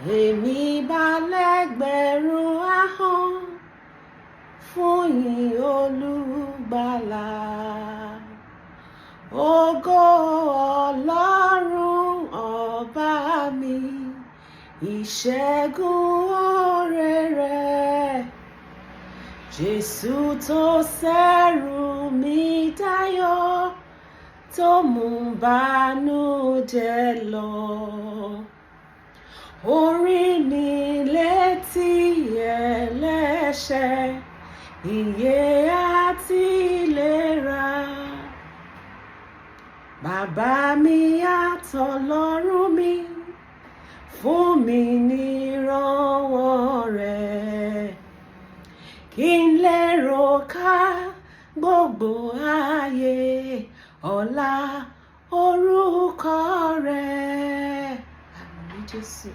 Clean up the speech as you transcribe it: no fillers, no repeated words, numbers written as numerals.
èmi bá lẹ́gbẹ̀rún ahọ́n fún yìn Olùgbàlà. Ògo Ọlọ́run ọba mi, ìṣẹ́gun oore rẹ̀. Jésù tó ṣẹ́rù mi dayọ̀, tó mú bànújẹ́ lọ. Orin mi létí ẹlẹ́ṣẹ̀, ìyè àti ìlera. Bàbá mi àtọlọ́run mi, fún mi ní ìrànwọ́ rẹ̀. Kí n lè ròkà gbogbo ayé ọlá orúkọ rẹ̀. Àmín Jésù.